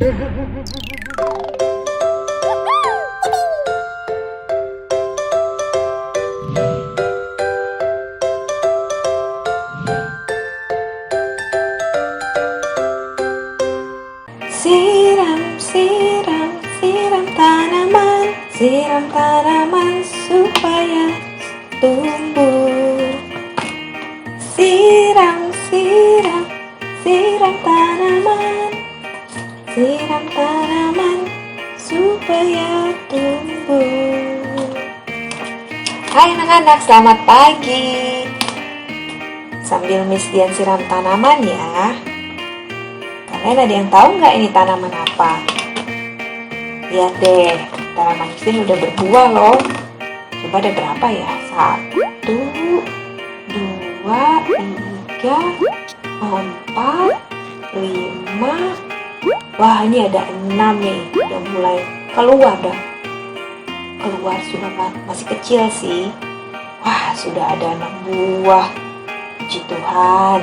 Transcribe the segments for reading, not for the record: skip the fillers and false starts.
Siram, siram, siram tanaman, siram tanaman supaya tumbuh. Siram, siram, siram tanaman, siram tanaman supaya tumbuh. Hai anak-anak, selamat pagi. Sambil Miss Dian siram tanaman ya. Kalian ada yang tahu nggak ini tanaman apa? Lihat deh, tanaman ini udah berbuah loh. Coba ada berapa ya? 1, 2, 3, 4, 5. Wah, ini ada 6 nih. Udah mulai keluar dah. Keluar sudah masih kecil sih. Wah, sudah ada 6 buah. Puji Tuhan.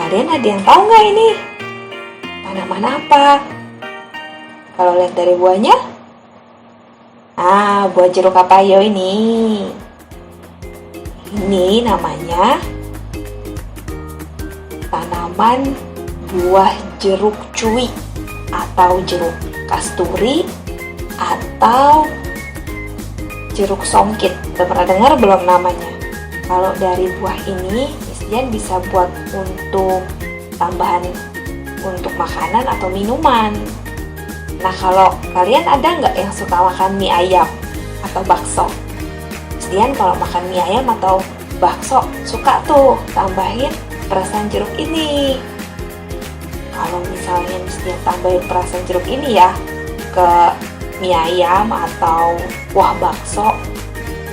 Kalian ada yang tahu nggak ini? Tanaman apa? Kalau lihat dari buahnya, buah jeruk kapayo ini. Ini namanya tanaman buah jeruk cuy atau jeruk kasturi atau jeruk songkit. Udah pernah dengar belum namanya? Kalau dari buah ini, Miss Dian bisa buat untuk tambahan untuk makanan atau minuman. Nah, kalau kalian ada nggak yang suka makan mie ayam atau bakso? Miss Dian kalau makan mie ayam atau bakso suka tuh tambahin perasan jeruk ini. Kalau misalnya Miss Dian tambahin perasan jeruk ini ya ke mie ayam atau kuah bakso,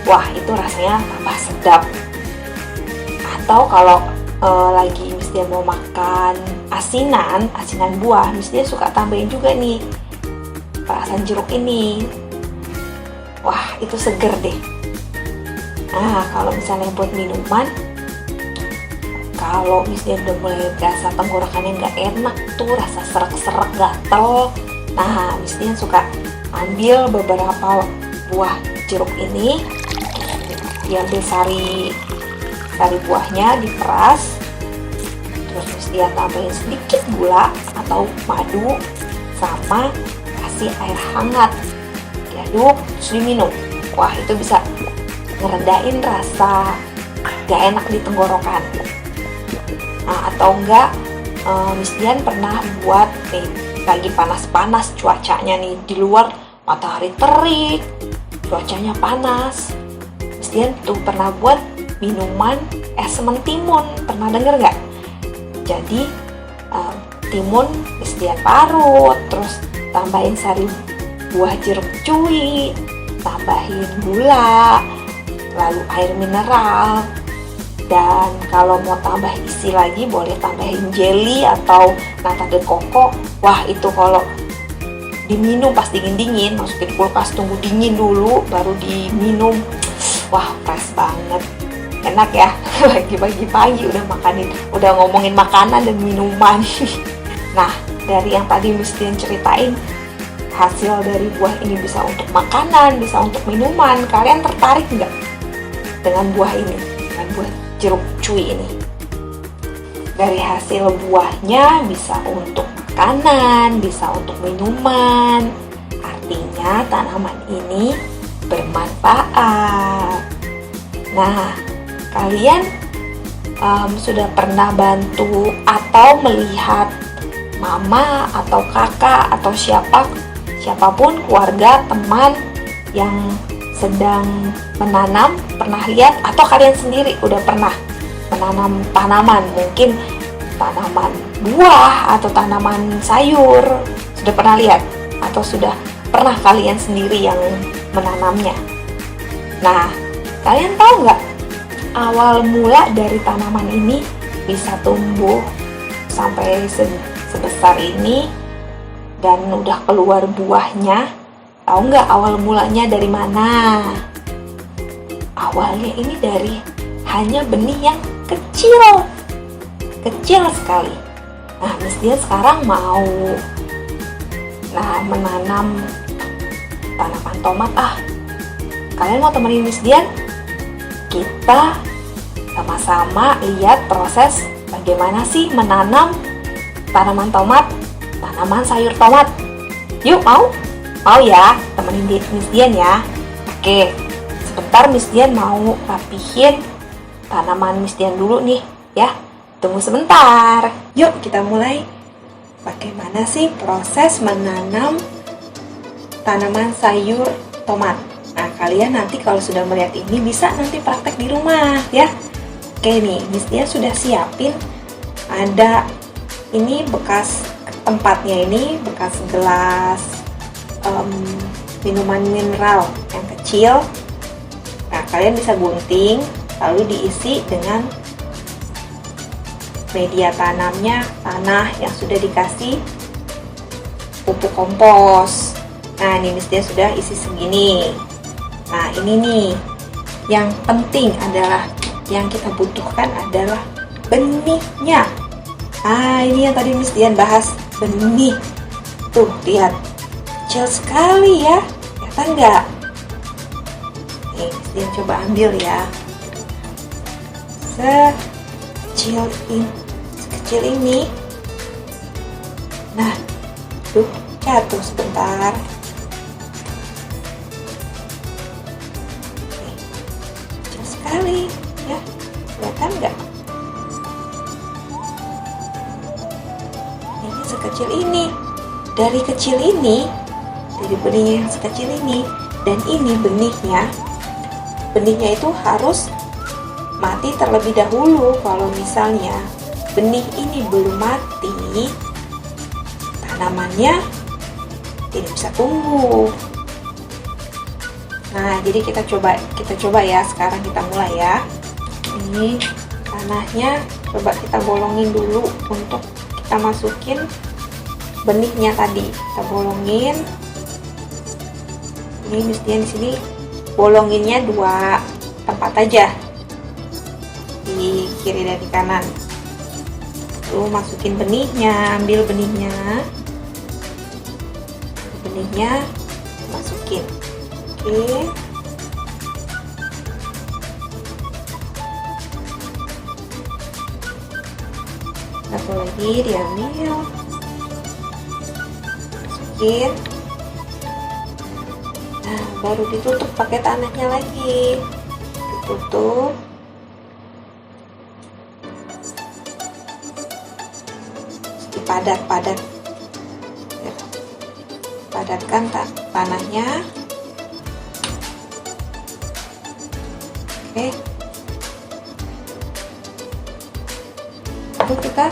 wah itu rasanya tambah sedap. Atau kalau lagi Miss Dian mau makan asinan buah, Miss Dian suka tambahin juga nih perasan jeruk ini. Wah, itu seger deh. Nah, kalau misalnya buat minuman, kalau Miss Dian udah mulai berasa tenggorokannya nggak enak tuh, rasa serak-serak gatel. Nah, Miss Dian suka ambil beberapa buah jeruk ini, diambil sari buahnya, diperas, terus Miss Dian tambahin sedikit gula atau madu sama kasih air hangat, diaduk terus diminum. Wah, itu bisa ngerendahin rasa gak enak di tenggorokan. Nah, atau enggak, Miss Dian pernah buat nih, lagi panas-panas cuacanya nih di luar, matahari terik, cuacanya panas. Miss Dian tuh pernah buat minuman es mentimun. Pernah denger nggak? Jadi timun Miss Dian parut, terus tambahin sari buah jeruk cuy, tambahin gula, lalu air mineral, dan kalau mau tambah isi lagi boleh tambahin jelly atau nata de coco. Wah, itu kalau diminum pas dingin-dingin, masukin kulkas tunggu dingin dulu baru diminum. Wah, fresh banget. Enak ya, lagi pagi-pagi udah ngomongin makanan dan minuman. Nah, dari yang tadi Miss Dian ceritain, hasil dari buah ini bisa untuk makanan, bisa untuk minuman. Kalian tertarik nggak dengan buah ini, dengan buah jeruk cuy ini? Dari hasil buahnya bisa untuk makanan, bisa untuk minuman. Artinya tanaman ini bermanfaat. Nah, kalian sudah pernah bantu atau melihat mama atau kakak atau siapapun keluarga, teman yang sedang menanam, pernah lihat, atau kalian sendiri udah pernah menanam tanaman, mungkin tanaman buah atau tanaman sayur, sudah pernah lihat atau sudah pernah kalian sendiri yang menanamnya? Nah, kalian tahu nggak awal mula dari tanaman ini bisa tumbuh sampai sebesar ini dan udah keluar buahnya? Tahu nggak awal mulanya dari mana? Awalnya ini dari hanya benih yang kecil sekali. Nah, Miss Dian sekarang mau Nah, menanam tanaman tomat kalian mau temenin Miss Dian? Kita sama-sama lihat proses bagaimana sih menanam tanaman tomat, tanaman sayur tomat. Yuk, mau? Mau ya, temenin Miss Dian ya. Oke, sebentar Miss Dian mau rapihin tanaman Miss Dian dulu nih ya. Tunggu sebentar. Yuk kita mulai. Bagaimana sih proses menanam tanaman sayur tomat? Nah, kalian nanti kalau sudah melihat ini bisa nanti praktek di rumah ya. Oke nih, Miss Dian sudah siapin. Ada ini bekas tempatnya, ini bekas gelas minuman mineral yang kecil. Nah, kalian bisa gunting lalu diisi dengan media tanamnya, tanah yang sudah dikasih pupuk kompos. Nah, ini Miss Dian sudah isi segini. Nah, ini nih yang penting adalah, yang kita butuhkan adalah benihnya. Nah, ini yang tadi Miss Dian bahas, benih. Tuh, lihat, kecil sekali ya, kelihatan nggak? Nih, Miss Dian coba ambil ya. Sekecil ini. Nah, tuh jatuh sebentar. Kecil sekali ya, kelihatan nggak? Ini sekecil ini. Dari kecil ini, dari benih yang sekecil ini, dan ini benihnya itu harus mati terlebih dahulu. Kalau misalnya benih ini belum mati, tanamannya tidak bisa tumbuh. Nah, jadi kita coba ya, sekarang kita mulai ya. Ini tanahnya coba kita bolongin dulu untuk kita masukin benihnya tadi. Kita bolongin. Ini Miss Dian di sini bolonginnya 2 tempat aja, di kiri dan di kanan. Lalu masukin benihnya, ambil benihnya, masukin. Oke. Satu lagi diambil, masukin. Nah, baru ditutup pakai tanahnya lagi. Ditutup. Padat, padatkan tanahnya. Oke, lalu kita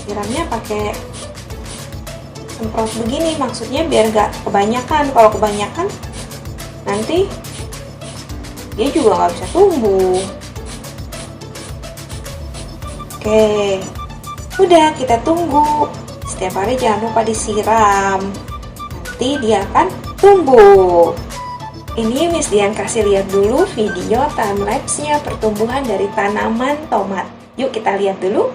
siramnya pakai semprot begini, maksudnya biar gak kebanyakan. Kalau kebanyakan nanti dia juga nggak bisa tumbuh. Oke, udah, kita tunggu. Setiap hari jangan lupa disiram, nanti dia akan tumbuh. Ini Miss Dian kasih lihat dulu video time-lapse-nya pertumbuhan dari tanaman tomat. Yuk kita lihat dulu.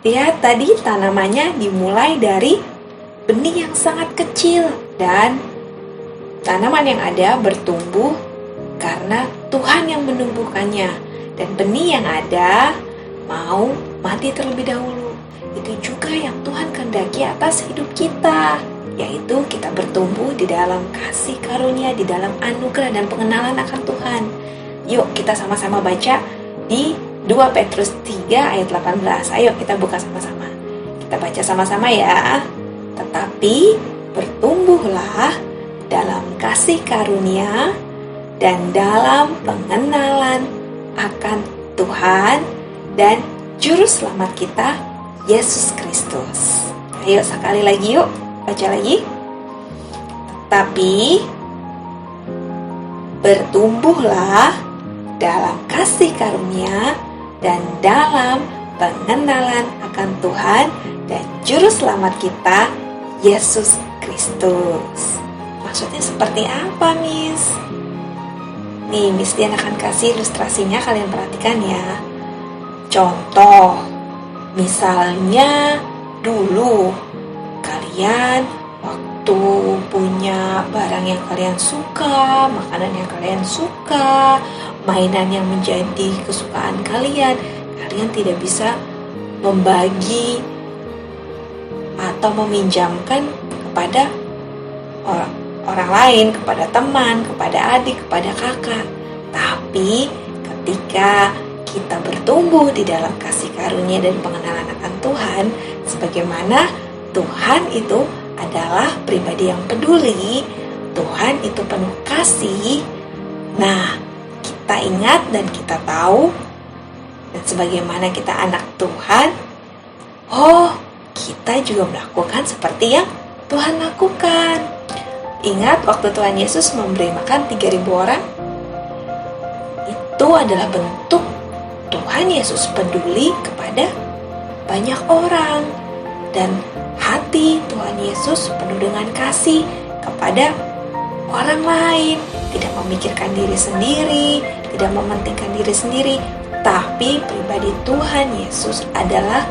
Lihat tadi tanamannya dimulai dari benih yang sangat kecil dan tanaman yang ada bertumbuh karena Tuhan yang menumbuhkannya dan benih yang ada mau mati terlebih dahulu. Itu juga yang Tuhan kehendaki atas hidup kita, yaitu kita bertumbuh di dalam kasih karunia, di dalam anugerah dan pengenalan akan Tuhan. Yuk kita sama-sama baca di 2 Petrus 3 ayat 18. Ayo kita buka sama-sama. Kita baca sama-sama ya. Tetapi bertumbuhlah dalam kasih karunia dan dalam pengenalan akan Tuhan dan Juru Selamat kita, Yesus Kristus. Ayo sekali lagi yuk, baca lagi. Tetapi bertumbuhlah dalam kasih karunia dan dalam pengenalan akan Tuhan dan Juru Selamat kita, Yesus Kristus. Maksudnya seperti apa, Miss? Nih, Miss Dian akan kasih ilustrasinya, kalian perhatikan ya. Contoh, misalnya dulu kalian waktu punya barang yang kalian suka, makanan yang kalian suka, mainan yang menjadi kesukaan kalian tidak bisa membagi atau meminjamkan kepada orang lain, kepada teman, kepada adik, kepada kakak. Tapi ketika kita bertumbuh di dalam kasih karunia dan pengenalan akan Tuhan, sebagaimana Tuhan itu adalah pribadi yang peduli, Tuhan itu penuh kasih. Nah, kita ingat dan kita tahu, dan sebagaimana kita anak Tuhan, kita juga melakukan seperti yang Tuhan lakukan. Ingat waktu Tuhan Yesus memberi makan 3.000 orang? Itu adalah bentuk Tuhan Yesus peduli kepada banyak orang. Dan hati Tuhan Yesus penuh dengan kasih kepada orang lain. Tidak memikirkan diri sendiri, tidak mementingkan diri sendiri. Tapi pribadi Tuhan Yesus adalah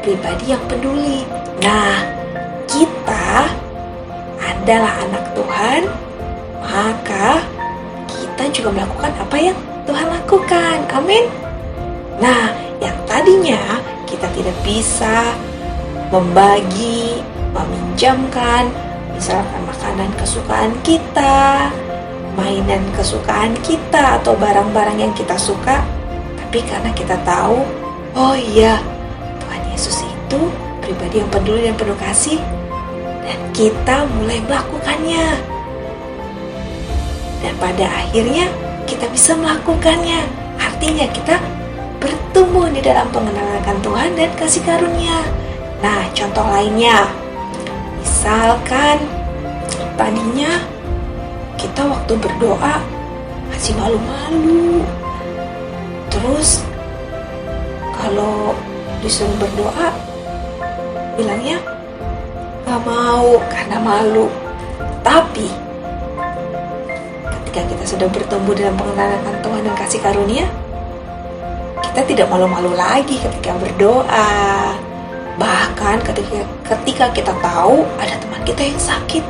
pribadi yang peduli. Nah, kita adalah anak Tuhan, maka kita juga melakukan apa yang Tuhan lakukan. Amin. Nah, yang tadinya kita tidak bisa membagi, meminjamkan, misalkan makanan kesukaan kita, mainan kesukaan kita, atau barang-barang yang kita suka, tapi karena kita tahu, Tuhan Yesus itu pribadi yang peduli dan penuh kasih, dan kita mulai melakukannya. Dan pada akhirnya kita bisa melakukannya. Artinya kita bertumbuh di dalam pengenalan akan Tuhan dan kasih karunia. Nah, contoh lainnya, misalkan tadinya kita waktu berdoa masih malu-malu. Terus kalau disuruh berdoa bilangnya gak mau karena malu. Tapi ketika kita sudah bertumbuh dalam pengenalan akan Tuhan dan kasih karunia, kita tidak malu-malu lagi ketika berdoa. Bahkan ketika kita tahu ada teman kita yang sakit,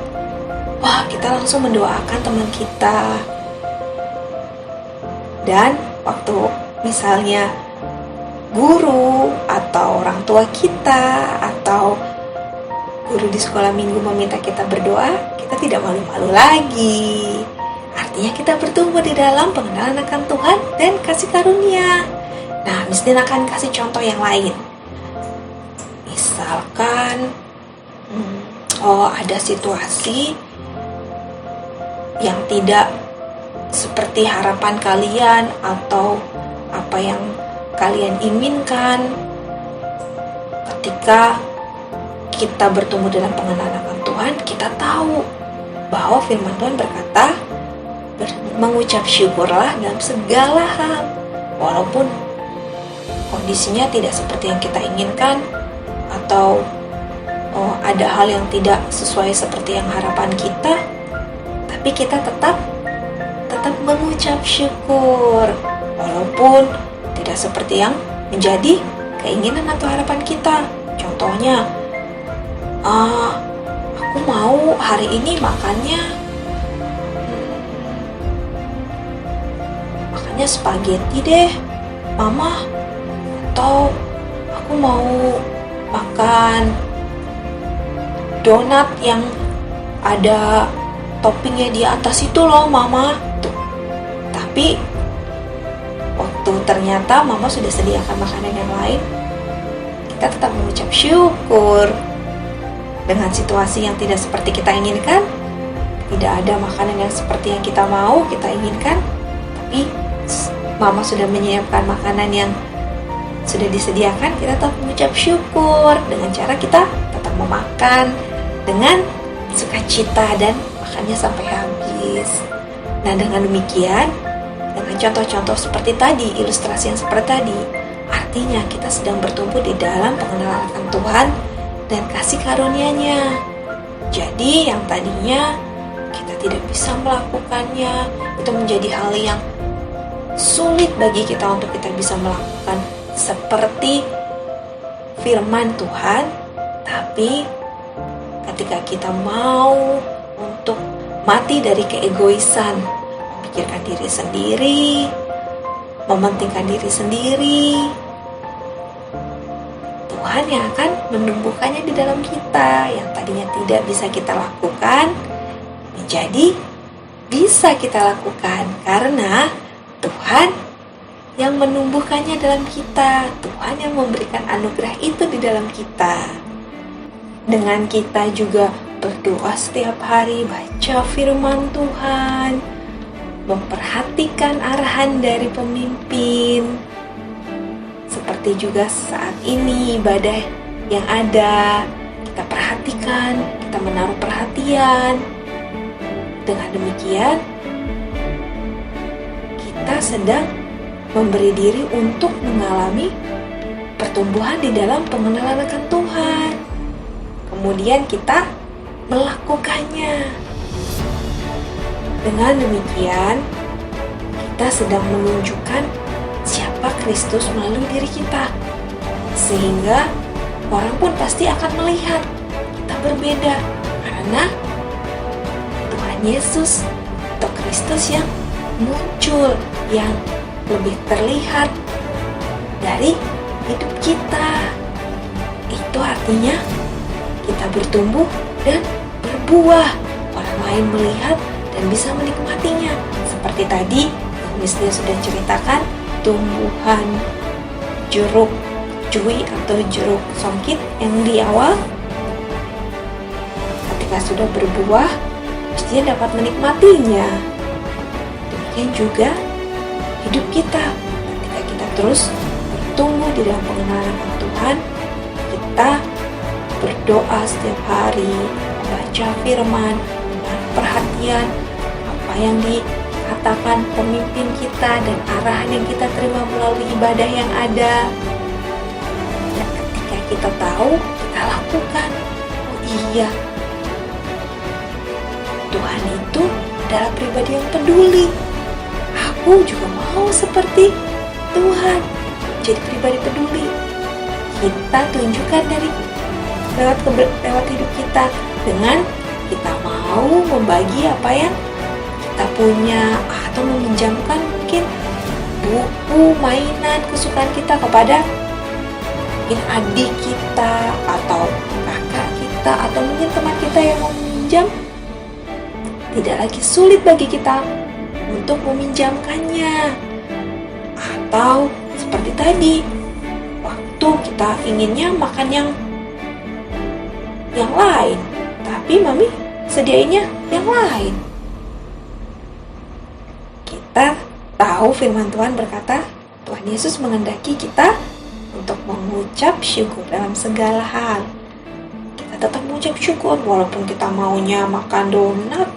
kita langsung mendoakan teman kita. Dan waktu misalnya guru atau orang tua kita atau guru di sekolah minggu meminta kita berdoa, kita tidak malu-malu lagi. Artinya kita bertumbuh di dalam pengenalan akan Tuhan dan kasih karunia. Nah, Miss Dian akan kasih contoh yang lain. Misalkan ada situasi yang tidak seperti harapan kalian atau apa yang kalian inginkan. Ketika kita bertumbuh dalam pengenalan akan Tuhan, kita tahu bahwa firman Tuhan berkata, mengucap syukurlah dalam segala hal. Walaupun kondisinya tidak seperti yang kita inginkan, atau ada hal yang tidak sesuai seperti yang harapan kita, tapi kita tetap mengucap syukur walaupun tidak seperti yang menjadi keinginan atau harapan kita. Contohnya, aku mau hari ini makannya spaghetti deh, Mama. Atau aku mau makan donat yang ada toppingnya di atas itu loh, Mama. Tuh. Tapi waktu ternyata Mama sudah sediakan makanan yang lain, kita tetap mengucap syukur. Dengan situasi yang tidak seperti kita inginkan, tidak ada makanan yang seperti yang kita mau, kita inginkan, tapi Mama sudah menyiapkan makanan yang sudah disediakan, kita tetap mengucap syukur dengan cara kita tetap memakan dengan sukacita dan makannya sampai habis. Nah, dengan demikian, dengan contoh-contoh seperti tadi, ilustrasi yang seperti tadi, artinya kita sedang bertumbuh di dalam pengenalan akan Tuhan dan kasih karunia-Nya. Jadi yang tadinya kita tidak bisa melakukannya, itu menjadi hal yang sulit bagi kita untuk kita bisa melakukan seperti firman Tuhan. Tapi ketika kita mau untuk mati dari keegoisan, memikirkan diri sendiri, mementingkan diri sendiri, Tuhan yang akan menumbuhkannya di dalam kita. Yang tadinya tidak bisa kita lakukan, menjadi bisa kita lakukan karena Tuhan yang menumbuhkannya dalam kita. Tuhan yang memberikan anugerah itu di dalam kita. Dengan kita juga berdoa setiap hari, baca firman Tuhan, memperhatikan arahan dari pemimpin. Seperti juga saat ini ibadah yang ada, kita perhatikan, kita menaruh perhatian. Dengan demikian, kita sedang memberi diri untuk mengalami pertumbuhan di dalam pengenalan akan Tuhan. Kemudian kita melakukannya. Dengan demikian, kita sedang menunjukkan siapa Kristus melalui diri kita. Sehingga orang pun pasti akan melihat kita berbeda karena Tuhan Yesus atau Kristus yang muncul, yang lebih terlihat dari hidup kita. Itu artinya kita bertumbuh dan berbuah. Orang lain melihat dan bisa menikmatinya. Seperti tadi Mislia sudah ceritakan, tumbuhan jeruk cuy atau jeruk songkit yang di awal, ketika sudah berbuah, mestinya dapat menikmatinya. Demikian juga hidup kita, ketika kita terus bertumbuh di dalam pengenalan Tuhan, kita berdoa setiap hari, membaca firman, dengan perhatian apa yang dikatakan pemimpin kita dan arahan yang kita terima melalui ibadah yang ada. Dan ketika kita tahu, kita lakukan. Oh iya, Tuhan itu adalah pribadi yang peduli. Aku juga mau seperti Tuhan, jadi pribadi peduli. Kita tunjukkan dari lewat hidup kita dengan kita mau membagi apa yang kita punya atau meminjamkan mungkin buku, mainan, kesukaan kita kepada mungkin adik kita atau kakak kita atau mungkin teman kita yang mau meminjam. Tidak lagi sulit bagi kita untuk meminjamkannya. Atau seperti tadi, waktu kita inginnya makan yang lain, tapi mami sediainnya yang lain. Kita tahu firman Tuhan berkata, Tuhan Yesus menghendaki kita untuk mengucap syukur dalam segala hal. Kita tetap mengucap syukur walaupun kita maunya makan donat,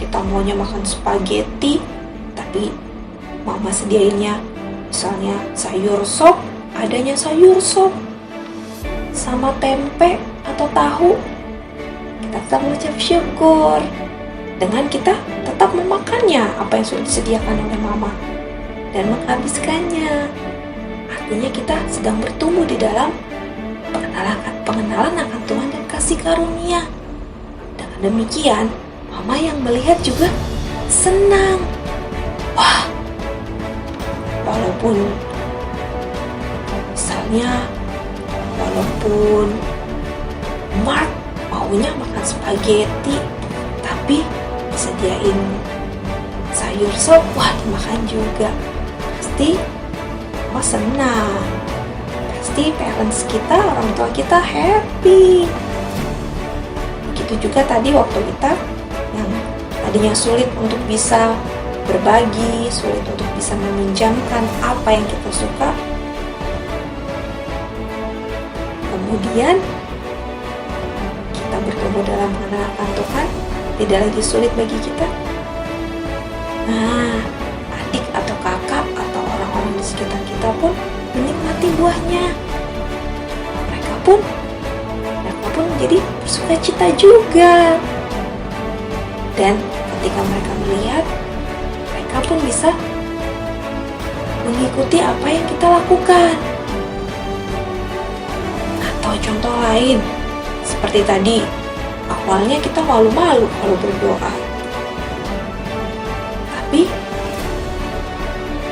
kita maunya makan spaghetti, tapi mama sediainnya misalnya sayur sop, adanya sayur sop sama tempe atau tahu. Kita tetap mengucap syukur dengan kita tetap memakannya apa yang sudah disediakan oleh mama dan menghabiskannya. artinya kita sedang bertumbuh di dalam pengenalan akan Tuhan dan kasih karunia. Dengan demikian, mama yang melihat juga senang. Wah, walaupun Mark maunya makan spaghetti, tapi disediain sayur sop, wah dimakan juga. Pasti mama senang. Pasti parents kita, orang tua kita happy. Begitu juga tadi waktu kita yang tadinya sulit untuk bisa berbagi, sulit untuk bisa meminjamkan apa yang kita suka. Kemudian kita bertumbuh dalam mengenalkan Tuhan, tidak lagi sulit bagi kita. Nah, adik atau kakak atau orang-orang di sekitar kita pun menikmati buahnya. Mereka pun menjadi bersukacita juga. Dan ketika mereka melihat, mereka pun bisa mengikuti apa yang kita lakukan. Atau contoh lain, seperti tadi, awalnya kita malu-malu kalau berdoa. Tapi,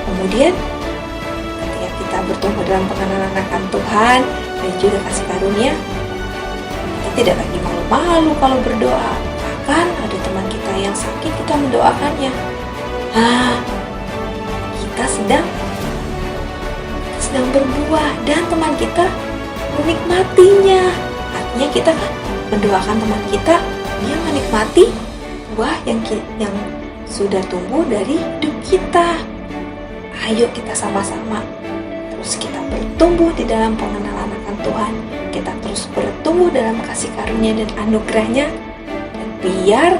kemudian ketika kita bertumbuh dalam pengenalan akan Tuhan dan juga kasih karunia, kita tidak lagi malu-malu kalau berdoa. Bahkan ada teman kita yang sakit, kita mendoakannya. Kita sedang berbuah dan teman kita menikmatinya. Artinya kita kan mendoakan teman kita, dia menikmati buah yang sudah tumbuh dari hidup kita. Ayo kita sama-sama terus kita bertumbuh di dalam pengenalan akan Tuhan. Kita terus bertumbuh dalam kasih karunia dan anugerahnya. Dan biar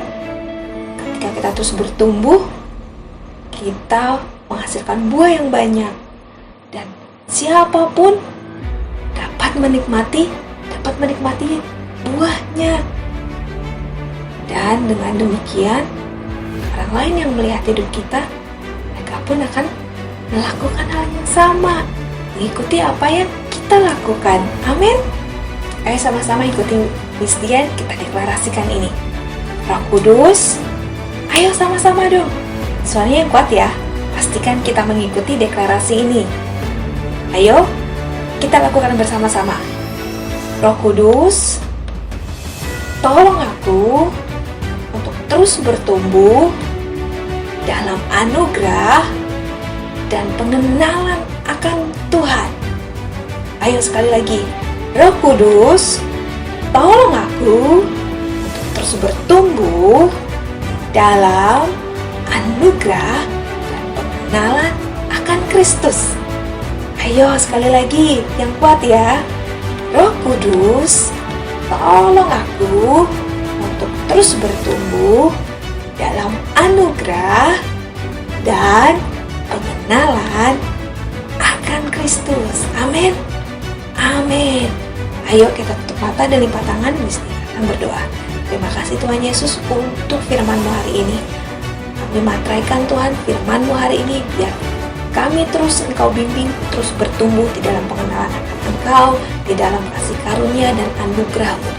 ketika kita terus bertumbuh, kita menghasilkan buah yang banyak. Dan siapapun dapat menikmati buahnya. Dan dengan demikian, orang lain yang melihat hidup kita, mereka pun akan melakukan hal yang sama, mengikuti apa yang kita lakukan. Amin. Ayo sama-sama ikuti Miss Dian, kita deklarasikan ini. Roh Kudus, ayo sama-sama dong. Suaranya yang kuat ya. Pastikan kita mengikuti deklarasi ini. Ayo, kita lakukan bersama-sama. Roh Kudus, tolong aku untuk terus bertumbuh dalam anugerah dan pengenalan akan Tuhan. Ayo sekali lagi. Roh Kudus, tolong aku untuk terus bertumbuh dalam anugerah dan pengenalan akan Kristus. Ayo sekali lagi, yang kuat ya. Roh Kudus, tolong aku untuk terus bertumbuh dalam anugerah dan pengenalan akan Kristus. Amin. Amin. Ayo kita tutup mata dan lipat tangan, mesti akan berdoa. Terima kasih Tuhan Yesus untuk firman-Mu hari ini. Kami matraikan Tuhan firman-Mu hari ini, biar kami terus Engkau bimbing, terus bertumbuh di dalam pengenalan akan Engkau, di dalam kasih karunia dan anugerah-Mu.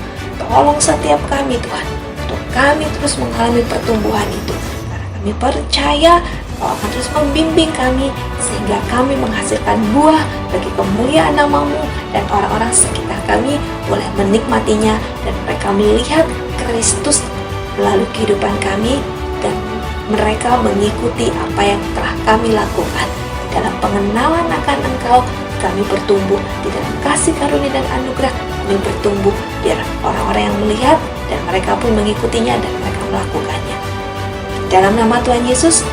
Tolong setiap kami Tuhan, untuk kami terus mengalami pertumbuhan itu. Karena kami percaya Kau akan terus membimbing kami, sehingga kami menghasilkan buah bagi kemuliaan nama-Mu, dan orang-orang sekitar kami boleh menikmatinya, dan mereka melihat Kristus melalui kehidupan kami, dan mereka mengikuti apa yang telah kami lakukan. Dalam pengenalan akan Engkau, kami bertumbuh di dalam kasih karunia dan anugerah. Kami bertumbuh biar orang-orang yang melihat dan mereka pun mengikutinya dan mereka melakukannya. Dalam nama Tuhan Yesus,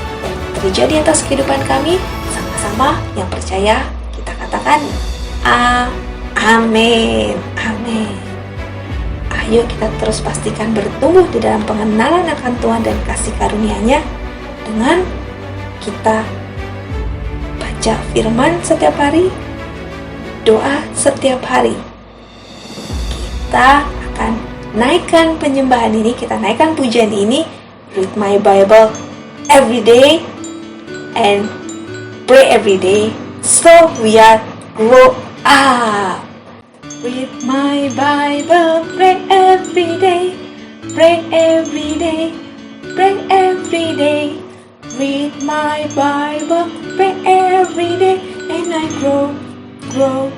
terjadi atas kehidupan kami, sama-sama yang percaya kita katakan amin. Amin. Ayo kita terus pastikan bertumbuh di dalam pengenalan akan Tuhan dan kasih karunia-Nya dengan kita baca firman setiap hari, doa setiap hari. Kita akan naikkan penyembahan ini, kita naikkan pujian ini, read my Bible every day and pray every day. So we are grow up. Read my Bible, pray every day, pray every day, pray every day. Read my Bible, pray every day, and I grow, grow,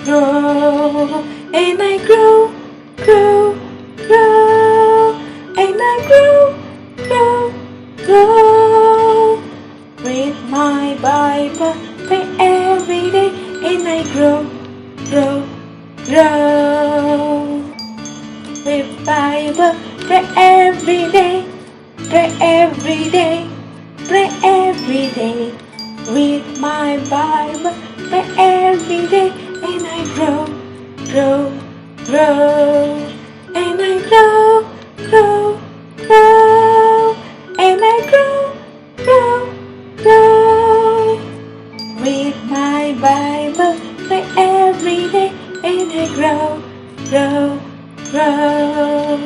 grow, and I grow, grow, grow, and I grow, grow, grow. Read my Bible, pray every day, and I grow, grow, grow. Read Bible, pray every day, pray every day, pray every day. Read my Bible, pray every day, and I grow, grow, grow, and I grow, grow, grow, and I grow, grow, grow. Read my Bible, pray every day, and I grow, grow, grow.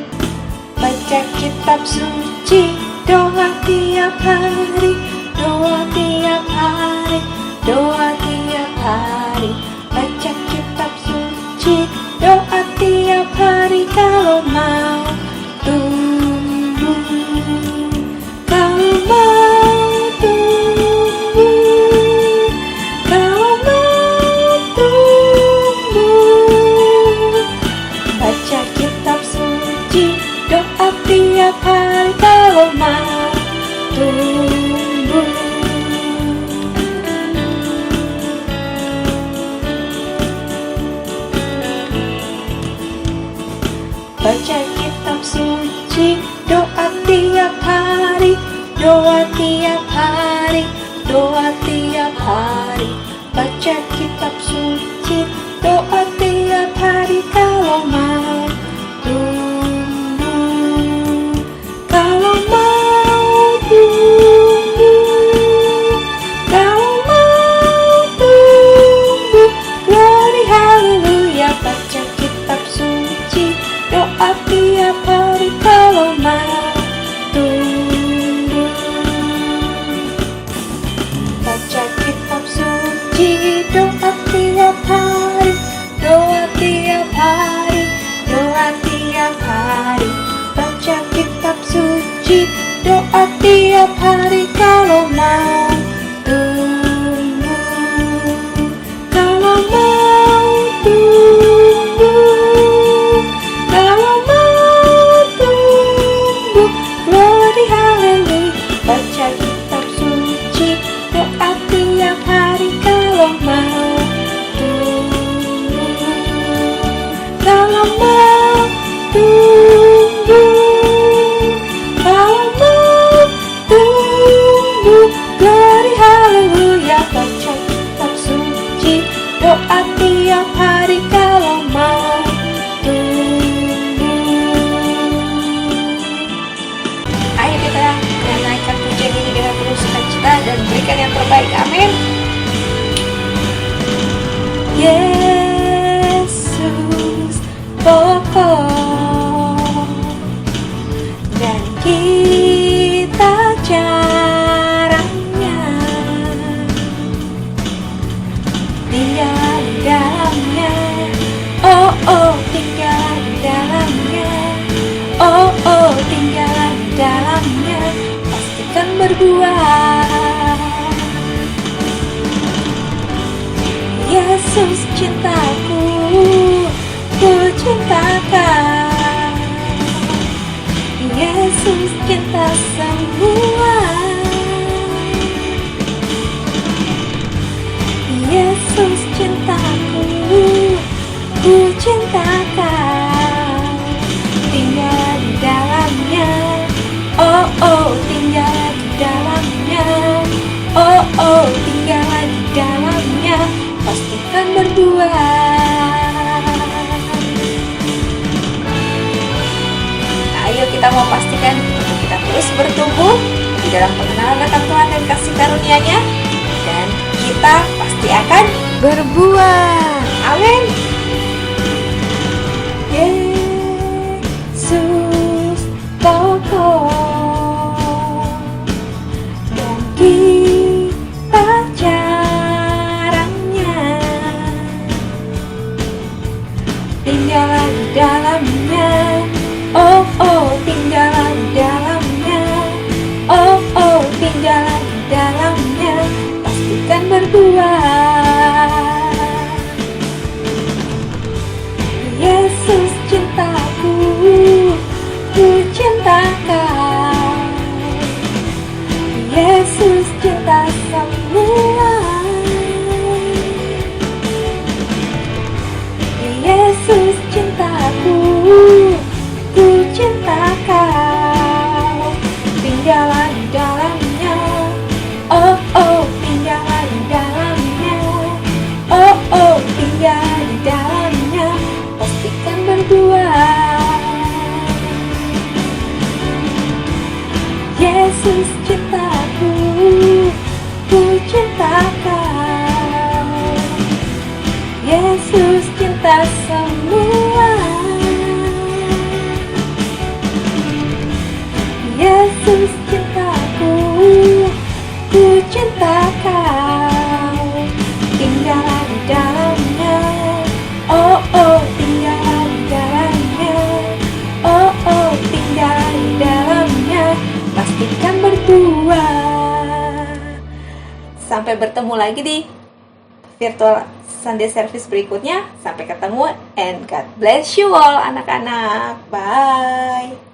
Baca kitab suci, doa tiap hari, doa tiap hari, doa tiap hari. Baca kitab suci, doa tiap hari kalau mau tumbuh, kalau mau tumbuh, kalau mau tumbuh. Baca kitab suci, doa tiap hari kalau mau tumbuh. Baca kitab suci, doa tiap hari, doa tiap hari, doa tiap hari. Baca kitab suci, doa tiap hari kalau mau tumbuh, kalau mau tumbuh, kalau mau tumbuh. Glory haleluya. Baca kitab suci, doa tiap hari kalau mau tumbuh. Baca kitab suci, doa tiap hari, doa tiap hari, doa tiap hari. Baca kitab suci, doa tiap hari kalau mau tumbuh, kalau mau tumbuh, kalau mau tumbuh. Glory haleluya. Baca kitab suci, doa tiap hari kalau mau tumbuh, kalau mau tumbuh, kalau mau tumbuh. Glory haleluya. Baca kitab suci, doa tiap hari kalau mau tumbuh. Ayo kita menaikkan pujian ini dengan penuh sukacita dan berikan yang terbaik. Amin. Yesus pokok dan kita jarangnya tinggal di dalamnya. Oh oh, tinggal di dalamnya. Oh oh, tinggal di dalamnya. Pastikan berbuah. Yesus cintaku, ku cintakan. Yesus cinta semua. Yesus cintaku, ku cintakan. Tinggal di dalamnya. Oh oh, tinggal di dalamnya. Oh oh, tinggal di dalamnya. Pastikan berbuah. Ayo kita mau pastikan untuk kita terus bertumbuh di dalam pengenalan akan Tuhan dan kasih karunia-Nya, dan kita pasti akan berbuah. Amin. Yesus pokok dan kita jarangnya berdua. Yesus cintaku, ku cinta Kau. Yesus cinta semua. Yesus cintaku, ku cinta Kau. Tinggallah di dalamnya, oh oh, tinggallah di dalamnya, oh oh, tinggal di dalamnya, pastikan berdua. Yesus cintaku, ku cinta Kau. Yesus cinta semua. Yesus cintaku, ku cinta Kau. Tinggallah di dalamnya, oh oh, tinggallah di dalamnya, oh oh, tinggallah di dalamnya, pastikan berdua. Sampai bertemu lagi di virtual Sunday service berikutnya. Sampai ketemu, and God bless you all anak-anak. Bye.